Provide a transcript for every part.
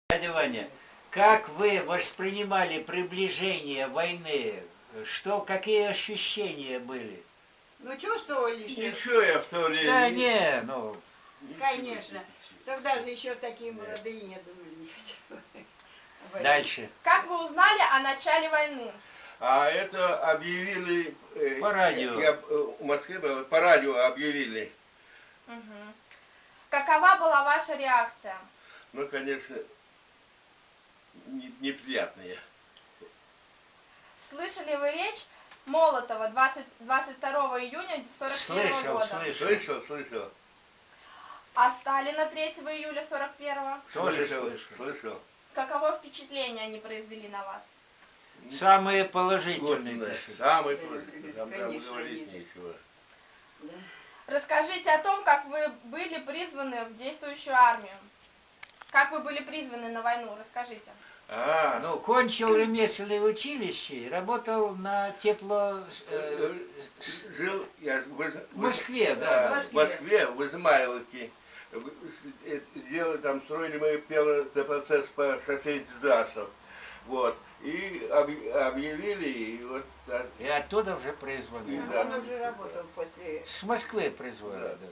Дядя Ваня, как вы воспринимали приближение войны? Что, какие ощущения были? Ну, чувствовали, что... Ничего я в то время... Да не, ну... Конечно. Тогда же еще такие молодые не думали ничего. Дальше. Как вы узнали о начале войны? А это объявили... По радио. Я в Москве был, по радио объявили. Угу. Какова была ваша реакция? Ну, конечно, неприятные. Слышали вы речь Молотова 22 июня 1941 года? Слышал. А Сталина 3 июля 1941? Тоже Слышал. Каково впечатление они произвели на вас? Самые положительные Вот, пишут. самый положительный. Там Конечно, говорить нет. нечего. Да. Расскажите о том, как вы были призваны в действующую армию. Как вы были призваны на войну, расскажите. Ну, кончил ремесленное училище и работал на тепло... Жил я в Москве, да. В Москве, в Измайловке. Сделали там, строили мы первый процесс по шоссе Дудасов. Вот. И объявили, и вот так. И оттуда уже призвали. Да. Он уже работал после... С Москвы призвали, Да. да.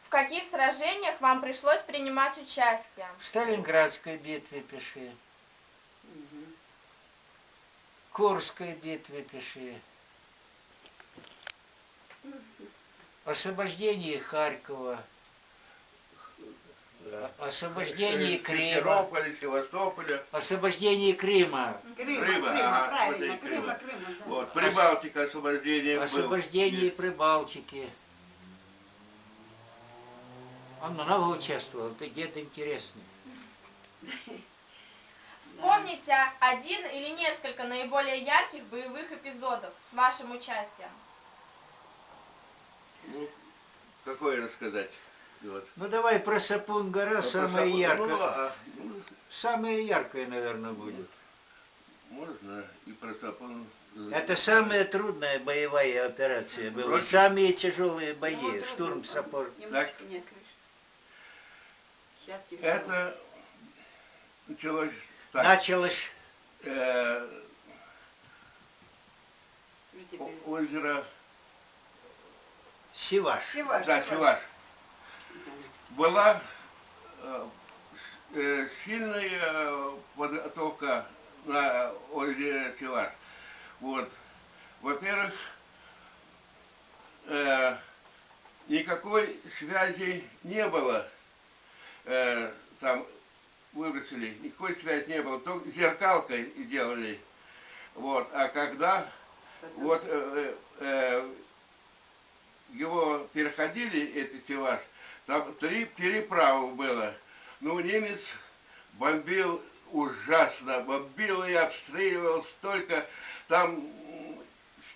В каких сражениях вам пришлось принимать участие? В Сталинградской битве пиши. Мгм. Курской битве пиши. Освобождение Харькова. Да. Освобождение Крыма. Симферополя, Севастополя. Освобождение Крыма. Крыма, ага, правильно, Крыма. Крыма, да. Вот, Прибалтика освобождение Освобождение было. Прибалтики. Он много участвовал, это дед интересный. Вспомните один или несколько наиболее ярких боевых эпизодов с вашим участием. Ну, какое рассказать? Вот. Ну давай про Сапун-гора, самое яркое. Ну, Самое яркое, наверное, будет. можно и про Сапун. Это самая трудная боевая операция была. Самые тяжелые бои. Штурм Сапун. Немножко не слышу. Сейчас тихо. Это началось так. Началось Озеро Сиваш. Сиваш. Была сильная подтока на озере Сиваш. Вот. Во-первых, никакой связи не было. Там выбросили, никакой связи не было, только зеркалкой делали. Вот. А когда вот его переходили, этот Сиваш, там 3 переправы было. Ну, немец бомбил ужасно, бомбил и обстреливал столько, там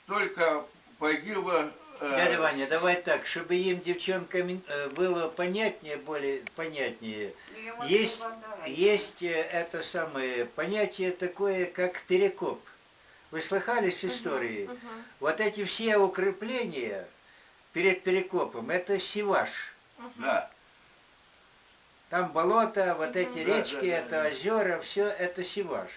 столько погибло. Дядя Ваня, давай так, чтобы им, девчонкам, было понятнее, более понятнее. Есть это самое понятие такое, как перекоп. Вы слыхали с историей? Вот эти все укрепления перед перекопом, это Сиваш. Да. Там болото, вот эти речки, это озера, все это Сиваш.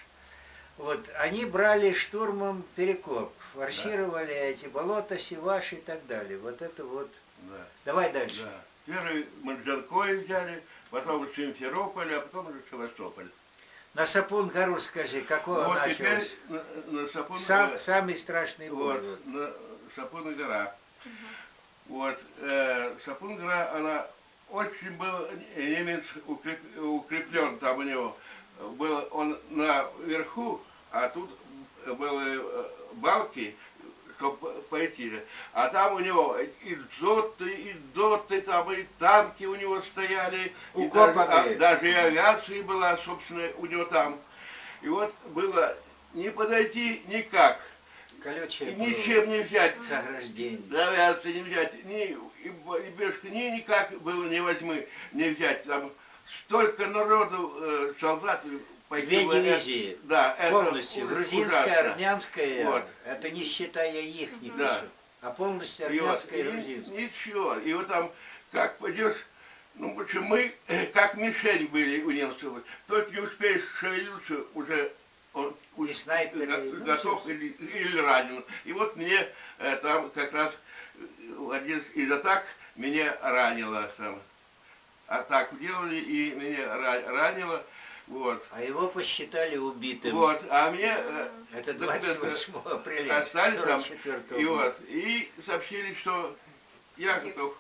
Вот, они брали штурмом перекоп, форсировали эти болота, Сиваш и так далее. Вот это вот. Да. Давай дальше. Да. Первый Манжанкой взяли, потом Симферополь, а потом уже Севастополь. На Сапун-гору скажи, какого Вот началось? теперь на Сапун... Самый страшный бой. Вот, на Сапун-гора. Вот, Сапун-гора, она очень был, немец укреплен там у него. Был он наверху, а тут были балки, чтобы пойти. А там у него и доты, там и танки у него стояли, и даже и авиация была, собственно, у него там. И вот было не подойти никак. Колючее Ничем не взять. заграждение. Авиации не взять, ни бешки, никак было не возьмы, не взять. Там столько народу, солдат погибло. 2 дивизии. Да, полностью. это Грузинская, ужасно. армянская, Вот. это не считая их, Да. а полностью И вот, армянская и грузинская. ничего. И вот там, как пойдешь, Ну, в общем, мы как мишень были у немцев. Только не успеешь шевелиться, уже он И снайперы, ну, готов всё. или ранен. И вот мне там как раз один из атак меня ранило там. Атаку делали, и меня ранило. Вот. А его посчитали убитым. Вот. А мне Это документы 28 апреля остались там. 44 И года. вот. И сообщили, что я готов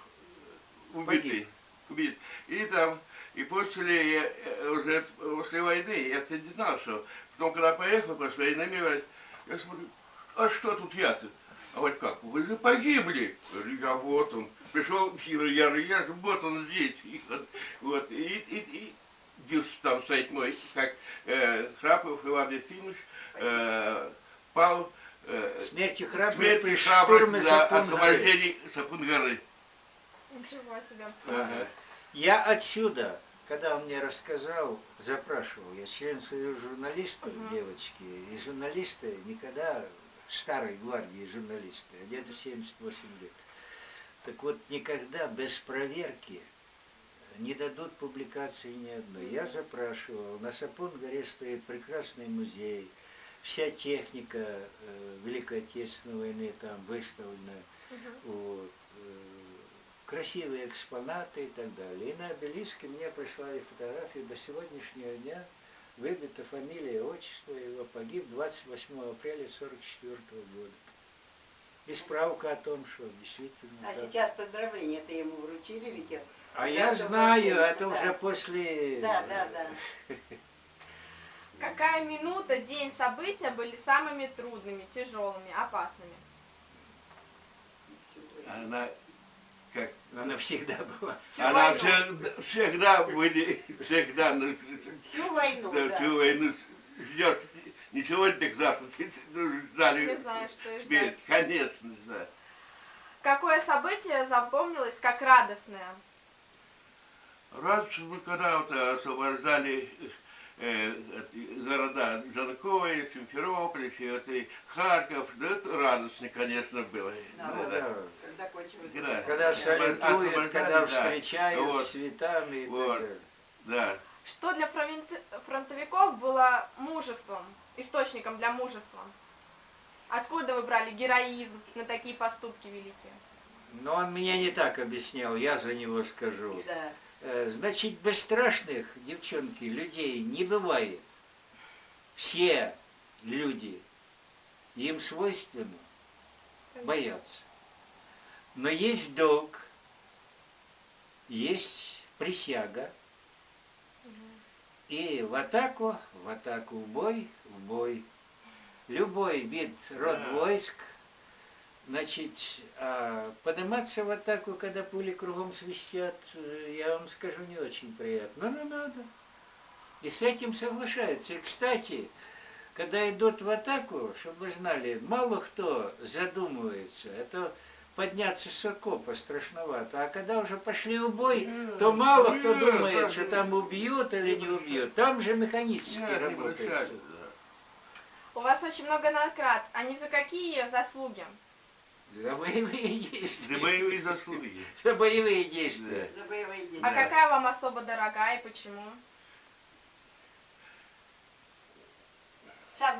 убитый. Убит. И там, и после, уже после войны, я не знал, что. Потом, когда поехал после войны, я смотрю, а что тут я-то? А вот как, вы же погибли. Я говорю, я вот он. Пришел в Хиру, я говорю, я же вот он здесь. И, вот, и бюст там стоит мой, как Храпов Иван Ефимович пал Смертью храбрых смерть при храбрых штурме за Сапун-горы. освобождение Сапун-горы. Ничего себе. Ага. Я отсюда, когда он мне рассказал, запрашивал, я член союза журналистов, девочки, и журналисты никогда, старой гвардии журналисты, а деду 78 лет, так вот никогда без проверки не дадут публикации ни одной. Я запрашивал, на Сапун-горе стоит прекрасный музей, вся техника Великой Отечественной войны там выставлена, вот, красивые экспонаты и так далее. И на обелиске мне прислали фотографию, до сегодняшнего дня выбита фамилия, отчество его, погиб 28 апреля 44 года. И справка о том, что действительно... А так. сейчас поздравления-то ему вручили, ведь? А я знаю, это да. уже после... Да. Какая минута, день, события были самыми трудными, тяжелыми, опасными? Она как... Она всегда была. Она всегда были, всегда, ну, Всю войну, да. всю войну ждет. Не сегодня, так завтра. Ждали Не знаю, что и смерть. ждать. Конечно, да. Какое событие запомнилось как радостное? Раньше мы когда вот освобождали города Жанковые, Симферополь, и Харьков, да это радостно, конечно, было. Да. Когда кончилось. Да. Когда салютуют, Освобождали, когда да. встречают Вот. с цветами и Вот. так далее. Да. Что для фронтовиков было мужеством, источником для мужества? Откуда вы брали героизм на такие поступки великие? Но он мне не так объяснял, я за него скажу. Да. Значит, бесстрашных, девчонки, людей не бывает. Все люди, им свойственно бояться. Но есть долг, есть присяга. И в атаку, в бой, в бой. Любой вид, род войск, значит, подниматься в атаку, когда пули кругом свистят, я вам скажу, не очень приятно. Но надо. И с этим соглашаются. И, кстати, когда идут в атаку, чтобы вы знали, мало кто задумывается. Это подняться с окопа страшновато. А когда уже пошли в бой, то мало кто думает, что там убьют или не убьют. Там же механически работает. У вас очень много наград. Они за какие заслуги? За боевые действия. За боевые заслуги. За боевые действия. За боевые действия. А какая вам особо дорога и почему?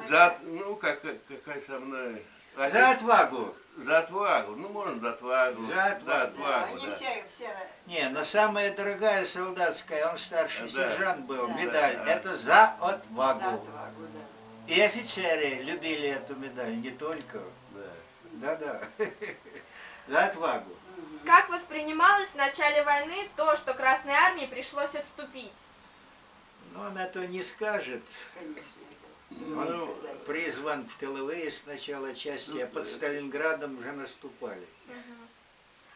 За, ну, какая самая... За отвагу. За отвагу. Ну, можно за отвагу. За отвагу. Да, Отвагу, они да. все... Не, но самая дорогая солдатская, он старший Да. сержант был, Да. медаль, Да. это за За отвагу. отвагу, да. И офицеры любили эту медаль, не только. Да. Да-да. За отвагу. Как воспринималось в начале войны то, что Красной Армии пришлось отступить? Но он это не скажет. Конечно. Он Ну, призван в тыловые сначала части, а под Сталинградом уже наступали.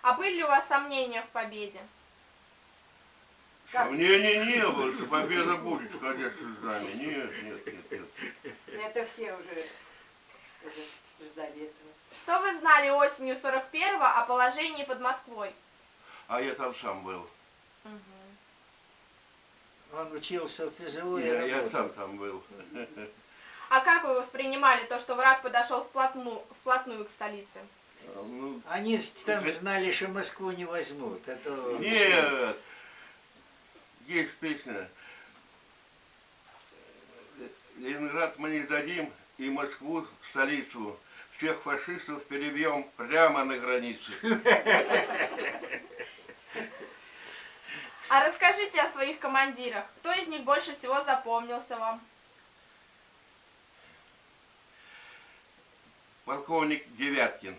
А были ли у вас сомнения в победе? Как? Мне не было, что победа будет, конечно, с нами. Нет. Это все уже, так сказать, ждали этого. Что вы знали осенью 41-го о положении под Москвой? А я там сам был. Он учился в ФЗУ и Я работал. сам там был. А как вы воспринимали то, что враг подошел вплотную к столице? Ну, Они там знали, что Москву не возьмут. Это... нет. есть песня. Ленинград мы не сдадим, и Москву, столицу. Всех фашистов перебьем прямо на границе. А расскажите о своих командирах. Кто из них больше всего запомнился вам? Полковник Девяткин.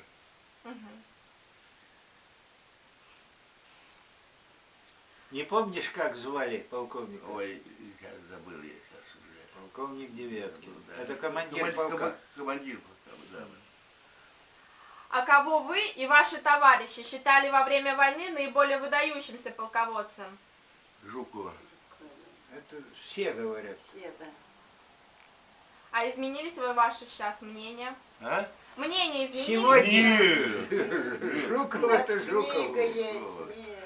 Не помнишь, как звали полковника? Ой, я забыл я сейчас уже. Полковник Девяткин. Да. Это командир полка. Командир, да. А кого вы и ваши товарищи считали во время войны наиболее выдающимся полководцем? Жукова. Это все говорят. Все, да. А изменились вы ваши сейчас мнения? А? Мнения изменились? Сегодня Нет. Жуков У нас это Жуков. книга есть. Ой. Нет.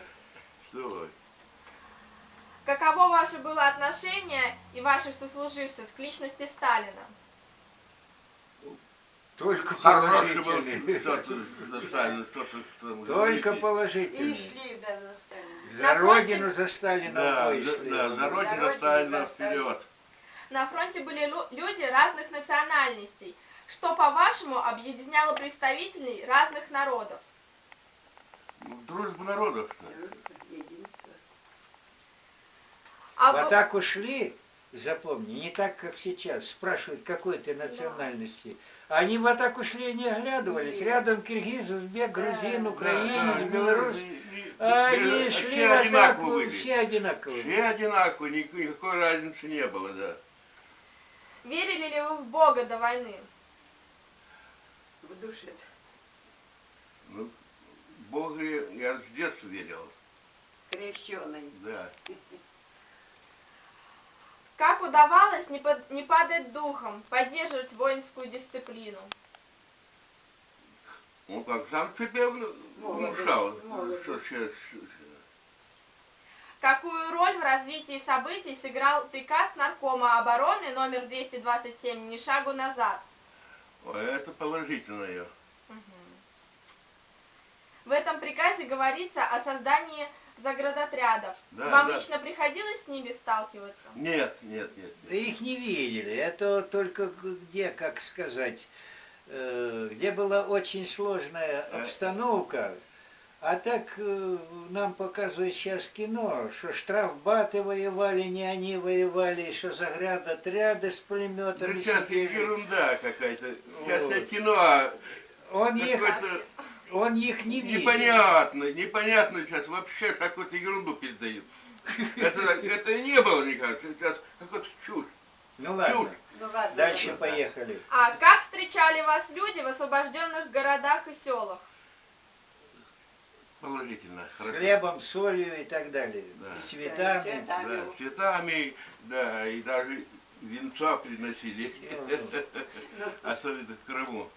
Что вы? Каково ваше было отношение и ваших сослуживцев к личности Сталина? Только Хороший был положительный. что-то за Сталина, что-то там. Только И положительный. шли, да, за Сталина. За На родину, за Сталина Да, вышли. за родину родину, Сталина за Сталина. вперед. На фронте были люди разных национальностей. Что, по-вашему, объединяло представителей разных народов? Дружба народов. Единство. А В вы- атаку шли, запомни, не так, как сейчас. Спрашивают, какой ты национальности. Они в атаку шли и не оглядывались. Нет. Рядом киргиз, узбек, грузин, Да. украинец, Да, белорус. да, Они все шли в одинаково атаку, были. все одинаковые. Все одинаково, никакой разницы не было, да. Верили ли вы в Бога до войны? В душе. Ну, Бога я с детства верил, Крещеный. да. Как удавалось не падать духом, поддерживать воинскую дисциплину? Ну как, сам себе внушал, Молодость. что сейчас... Какую роль в развитии событий сыграл приказ Наркома обороны номер 227 «Ни шагу назад»? Это положительное. В этом приказе говорится о создании заградотрядов. Да, Вам да. лично приходилось с ними сталкиваться? Нет. Да их не видели. Это только где, как сказать, где была очень сложная обстановка. А так нам показывают сейчас кино, что штрафбаты воевали, не они воевали, что заградотряды с Да пулеметами сейчас сидели. ерунда какая-то. Сейчас Вот. кино Он их какое-то не видел. непонятно сейчас. Вообще какую-то ерунду передают. Это не было никак. Сейчас какой-то чушь. Ну ладно, Ну ладно. дальше да. поехали. А как встречали вас люди в освобожденных городах и селах? Положительно. С Хорошо. хлебом, солью и так далее. Да. С цветами. цветами. Да, цветами, да, и даже венца приносили. Особенно в Крыму.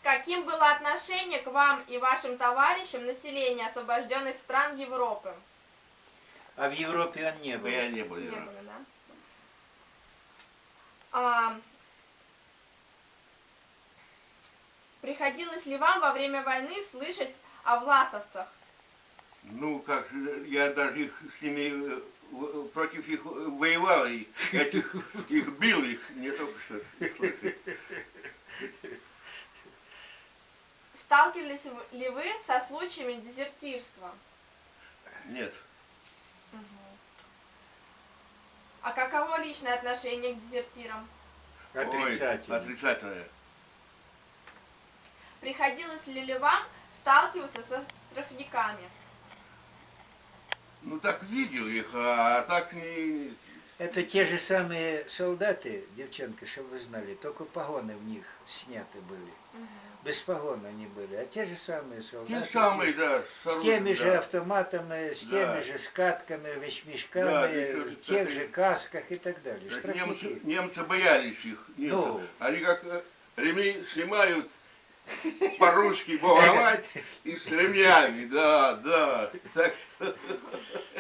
Каким было отношение к вам и вашим товарищам населения освобожденных стран Европы? А в Европе он не был. Я не был. Не было, да? А, приходилось ли вам во время войны слышать о власовцах? Ну, как же, я даже их с ними, против их воевал, и их бил, их не только что слышать. Сталкивались ли вы со случаями дезертирства? Нет. А каково личное отношение к дезертирам? Отрицательно. Ой, отрицательное. Приходилось ли вам сталкиваться со штрафниками? Ну, так видел их, а так не... Это те же самые солдаты, девчонка, чтобы вы знали, только погоны в них сняты были. Без погон они были. А те же самые солдаты. Те самые, да. С теми же да. автоматами, с Да. теми же скатками, вещмешками, Да, в тех же касках и так далее. Так Штрафники. немцы боялись их. немцев. Ну. Они как ремни снимают по-русски воевать и с ремнями, да. Так,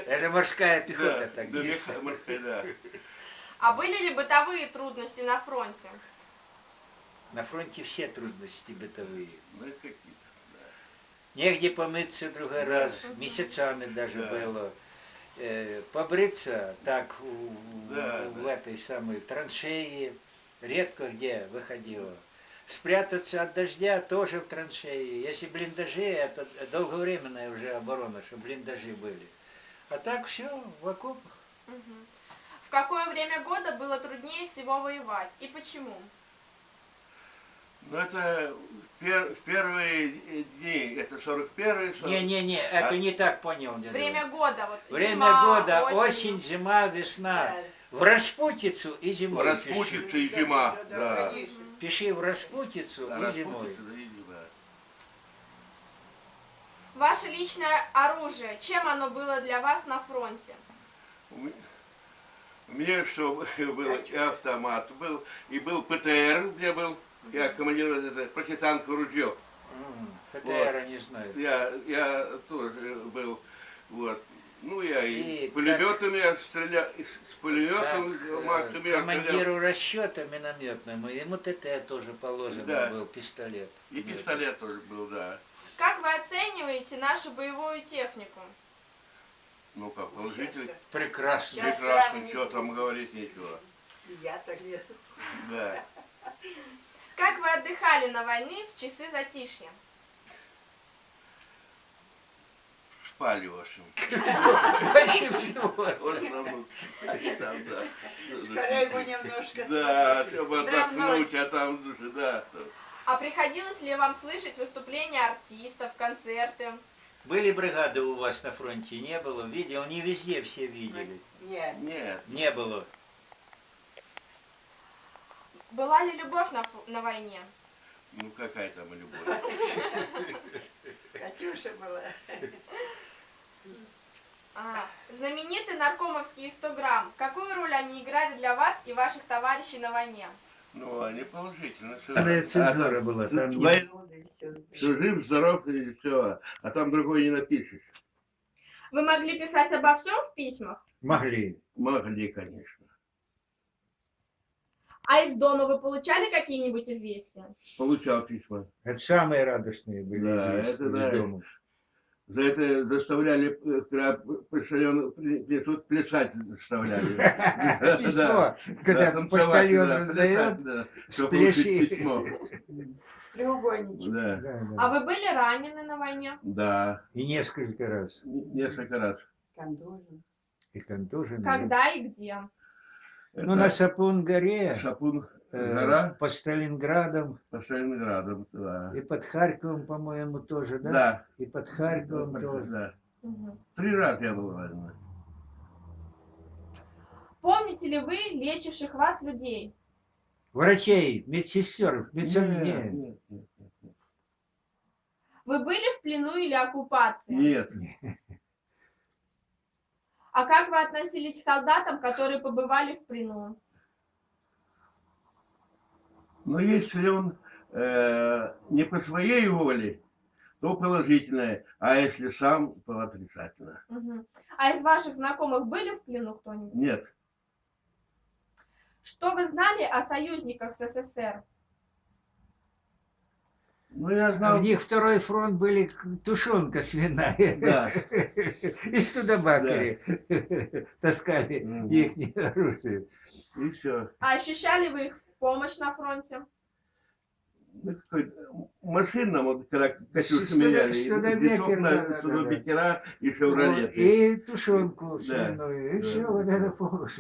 Это морская пехота да, так да, действует. да. А были ли бытовые трудности на фронте? На фронте все трудности бытовые. Ну, какие-то, Негде помыться другой раз, месяцами даже Да. было. побриться так Да, в да. этой самой траншеи, редко где выходило. Спрятаться от дождя тоже в траншеи. Если блиндажи, это долговременная уже оборона, что блиндажи были. А так все в окопах. Мгм. В какое время года было труднее всего воевать и почему? Ну, это в первые дни, это 41-й, 40... Не, это А? не так понял. дядя Время Ваня. года, вот Время зима, года, осень. осень, зима, весна. Да. В распутицу и зимой пиши. Распутица и зима, да. конечно. Пиши в распутицу и зимой. Распутица, да, и зима. Ваше личное оружие, чем оно было для вас на фронте? У меня что было, и автомат был, и был ПТР, у меня был, я командир это, противотанковое ружье. ПТР не знаю. Я тоже был, вот. Ну, я и И пулеметами я стрелял, и с пулеметом, автоматами я стрелял. Командиру расчета минометному, ему ТТ тоже положено Да. был, пистолет. И пистолет тоже был, да. Как вы оцениваете нашу боевую технику? Ну как, положительный. Прекрасно. Сейчас Прекрасно, сравнить что там будем. говорить, ничего. И я так лезу. Да. Как вы отдыхали на войне в часы затишья? Спали, в общем. Больше всего. В основном. Там, да. Скорее бы немножко. Да, чтобы Дрогнуть. отдохнуть, а там, да. А приходилось ли вам слышать выступления артистов, концерты? Были бригады у вас на фронте? Не было? Видел? Не везде все видели. Нет. Нет. Не было. Была ли любовь на войне? Ну какая там любовь. Катюша была. Знаменитые наркомовские 100 грамм. Какую роль они играли для вас и ваших товарищей на войне? Ну, они положительно. Цензура была. Там не... Ну, да и всё. Что жив, здоров и все. А там другой не напишешь. Вы могли писать обо всем в письмах? Могли. Могли, конечно. А из дома вы получали какие-нибудь известия? Получал письма. Это самые радостные были Да, известия это из да. дома. За это заставляли, когда почтальон тут плясать заставляли. Письмо, когда танцевать, почтальон да, раздает, плясать, да, чтобы спляши. получить письмо. Треугольничек. Да, Да, да. А вы были ранены на войне? да, И несколько раз. несколько раз. Контужен. И контужены. Когда и где? Ну, на Сапун-горе, Шапун, гора, под Сталинградом, по Сталинграду, да. и под Харьковом, по-моему, тоже, да? Да. И под Харьковом тоже. Да. Мгм. 3 раза я был ранен. Помните ли вы лечивших вас людей? Врачей, медсестер, Нет, нет. нет, Вы были в плену или оккупации? нет. А как вы относились к солдатам, которые побывали в плену? Но если он не по своей воле, то положительное, а если сам, то отрицательно. Мгм. А из ваших знакомых были в плену кто-нибудь? Нет. Что вы знали о союзниках СССР? Ну, я А знал... в них второй фронт были тушенка свиная. Да. И Студебакери таскали Мгм. их оружие. И все. А ощущали вы их помощь на фронте? Ну, машина, вот когда Катюшу Студебекер, меняли, да. Студебекера и Вот, Шевролеты. и тушенку Да, свиную. И да. все, вот это помощь.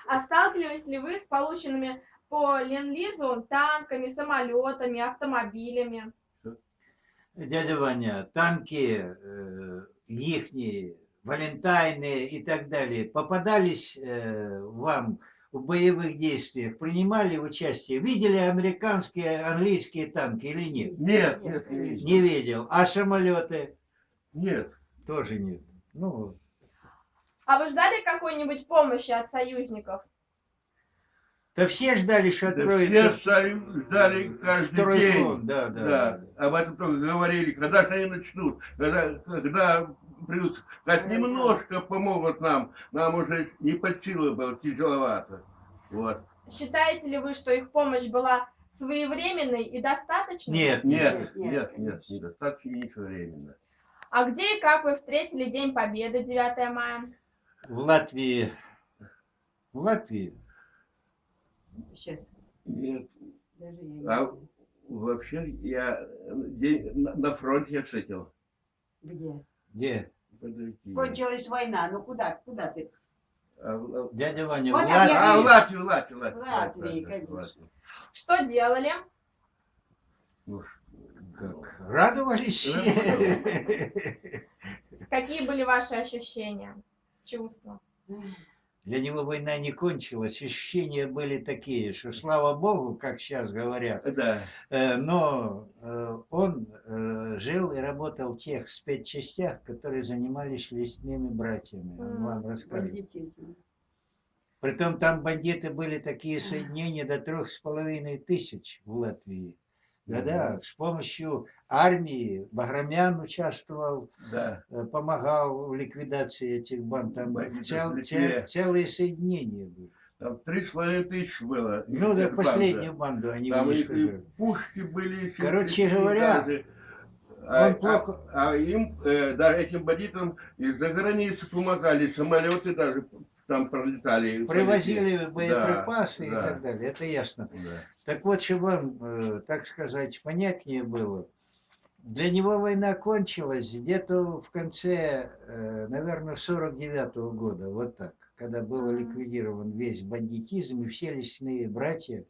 А сталкивались ли вы с полученными по Ленд-Лизу танками, самолетами, автомобилями? Дядя Ваня, танки ихние, валентайны и так далее попадались вам в боевых действиях, принимали участие? Видели американские, английские танки или нет? Нет, Нет, нет, нет. Не видел. А самолеты? Нет. Тоже нет. Ну, А вы ждали какой-нибудь помощи от союзников? да все ждали, что Да откроется все ждали каждый второй день. фронт. Да. Да, об этом только говорили, когда же они начнут, когда придут, как немножко помогут нам уже не под силу было, тяжеловато. Вот. Считаете ли вы, что их помощь была своевременной и достаточной? Нет, Нет, Нет, недостаточно и несвоевременно. А где и как вы встретили День Победы 9 мая? В Латвии. В Латвии. Сейчас, Нет. даже я не А знаю. вообще я на фронте я встретил. Где? Где? Подожди. Кончилась война, ну куда ты? Дядя Ваня, Вот в так я В Латвии. Латвию. В Латвии, Да, конечно. Латвию. Что делали? Ну, Как? Радовались? Какие были ваши ощущения, чувства? Для него война не кончилась. Ощущения были такие, что слава Богу, как сейчас говорят, да. но он жил и работал в тех спецчастях, которые занимались лесными братьями. Он вам расскажет. Бандитизм. Притом там бандиты были такие соединения до 3500 в Латвии. Да-да, с помощью армии Баграмян участвовал, Да. помогал в ликвидации этих банд. Там Бандитов целые соединения были. Там 3500 было. Ну да, Эта последнюю банда. банду они Там и уничтожили. пушки были. Короче говоря, даже. он плохо... им, да, этим бандитам из-за границы помогали, самолеты даже там пролетали. Привозили боеприпасы и да. так далее, это ясно. Да. Так вот, чтобы вам, так сказать, понятнее было, для него война кончилась где-то в конце, наверное, 49-го года, вот так, когда был ликвидирован весь бандитизм и все лесные братья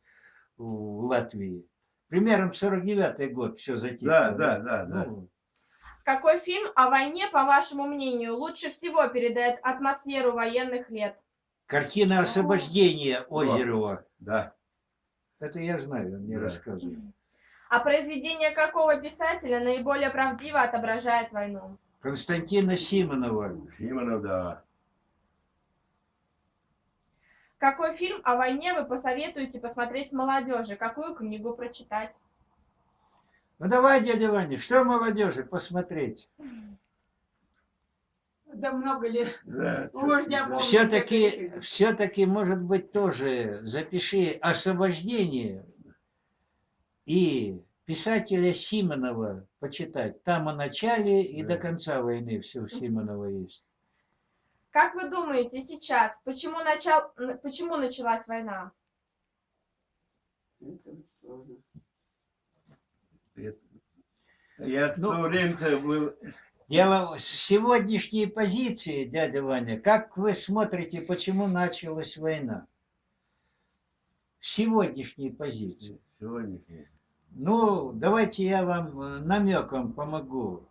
в Латвии. Примером 49-й год все затихло. Да. Ну, Какой фильм о войне, по вашему мнению, лучше всего передает атмосферу военных лет? картина освобождения Озерова. Да. Это я знаю, он мне Да. рассказывал. А произведение какого писателя наиболее правдиво отображает войну? Константина Симонова. Симонов, да. Какой фильм о войне вы посоветуете посмотреть молодежи? Какую книгу прочитать? Ну давай, дядя Ваня, что молодежи посмотреть? Да много ли? Да. Может, я помню. Все-таки, может быть, тоже запиши «Освобождение» и писателя Симонова почитать. Там о начале и до конца войны все у Симонова есть. Как вы думаете сейчас, почему началась война? Я в то время был... Дело в сегодняшней позиции, дядя Ваня, как вы смотрите, почему началась война? В сегодняшней позиции. Сегодняшний. Ну, давайте я вам намеком помогу.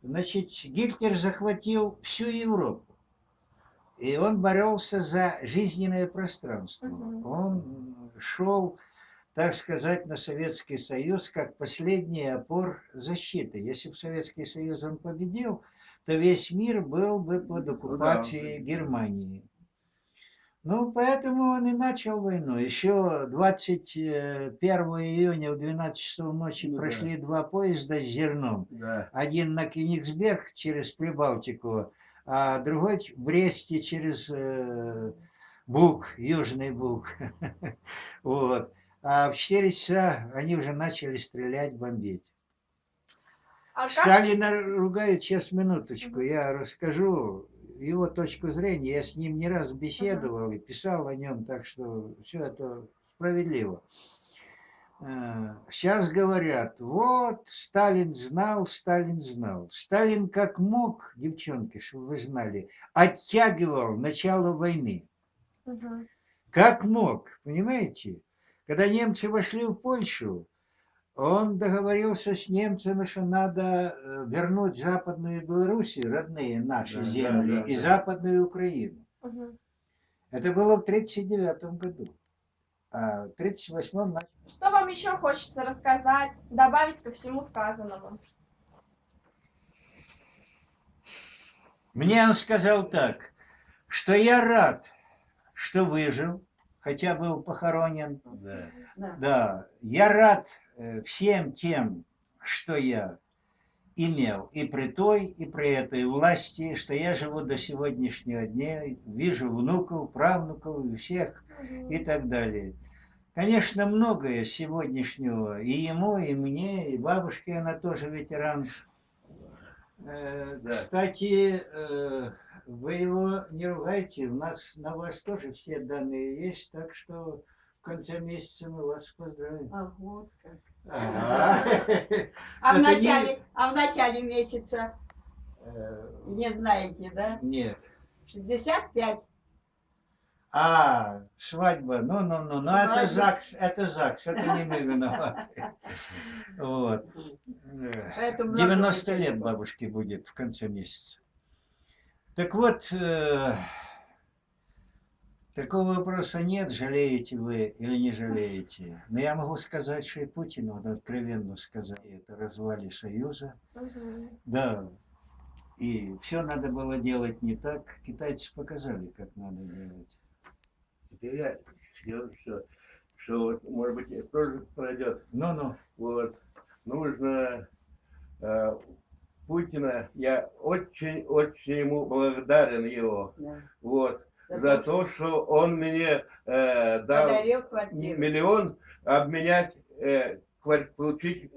Значит, Гитлер захватил всю Европу. И он боролся за жизненное пространство. Он шел, так сказать, на Советский Союз как последний опор защиты. Если бы Советский Союз он победил, то весь мир был бы под оккупацией Германии. Ну, поэтому он и начал войну. Еще 21 июня в 12 часов ночи прошли два поезда с зерном. Да. Один на Кенигсберг через Прибалтику, а другой в Бресте через Буг, Южный Буг. Вот. А в 4 часа они уже начали стрелять, бомбить. Сталина ругают, сейчас минуточку, я расскажу его точку зрения. Я с ним не раз беседовал и писал о нем, так что все это справедливо. Сейчас говорят, вот Сталин знал. Сталин как мог, девчонки, чтобы вы знали, оттягивал начало войны. Как мог, понимаете? Когда немцы вошли в Польшу, он договорился с немцами, что надо вернуть Западную Белоруссию, родные наши земли, и Западную Украину. Это было в 1939 году. А в 1938 начали. Что вам еще хочется рассказать, добавить ко всему сказанному? Мне он сказал так, что я рад, что выжил, хотя был похоронен. Да, я рад всем тем, что я имел и при той, и при этой власти, что я живу до сегодняшнего дня, вижу внуков, правнуков и всех и так далее. Конечно, многое сегодняшнего и ему, и мне, и бабушке, она тоже ветеран, Да. Кстати, вы его не ругайте, у нас на вас тоже все данные есть, так что в конце месяца мы вас поздравим. А вот как. Ага. А в Это не- начале месяца не знаете, да? Нет. 65. А, свадьба, ну, это Свадьба. ЗАГС, это не мы виноваты. Вот. Поэтому 90 много лет было. бабушке будет в конце месяца. Так вот, такого вопроса нет, жалеете вы или не жалеете. Но я могу сказать, что и Путин, он откровенно сказал, это развале Союза. Да. И все надо было делать не так. Китайцы показали, как надо делать. Теперь я скажу, что вот, может быть, это тоже пройдет. Ну-ну. Вот. Нужно Путина, я очень ему благодарен его. Да. Вот. За За то, то, что он мне дал Подарил квартиру. миллион обменять,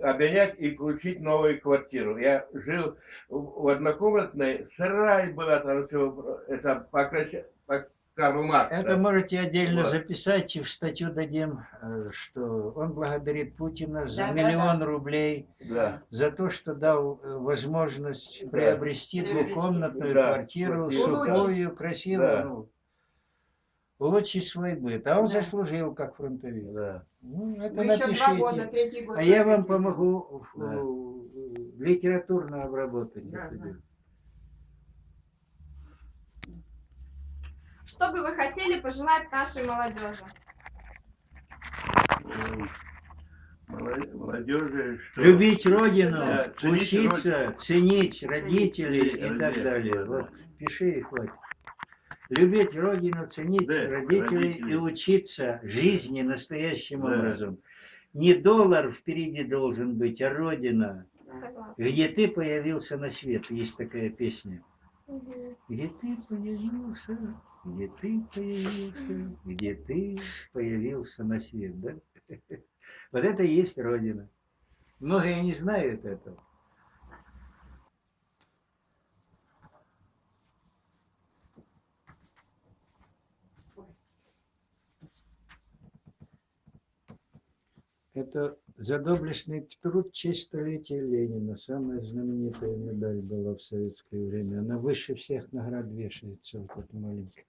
обменять и получить новую квартиру. Я жил в однокомнатной, сарай была там все, это по Карлу Марксу. Это можете отдельно Вот. записать и в статью дадим, что он благодарит Путина за Да, миллион рублей, Да. за то, что дал возможность Да. приобрести Приобрести. двухкомнатную Да. квартиру, Квартиру, сухую, красивую, Да. ну, улучшить свой быт. А он Да. заслужил как фронтовик. Да. Ну, это Мы еще 2 года, напишите. 3-й год. А я вам работаем. помогу Да. литературно обработать Да, это да. дело. Что бы вы хотели пожелать нашей молодежи? Молодежи, что... Любить Родину, Да, ценить учиться, ценить родителей и так Родителей, далее. да. Вот, пиши и хватит. Любить Родину, ценить Да, родителей и родителей. учиться жизни настоящим Да. образом. Не доллар впереди должен быть, а Родина. Согласна. Где ты появился на свет. Есть такая песня. Мгм. Где ты появился, где ты появился, где ты появился на свет, да? Вот это и есть Родина. Многие не знают этого. Это за доблестный труд в честь столетия Ленина. Самая знаменитая медаль была в советское время. Она выше всех наград вешается, вот эта маленькая.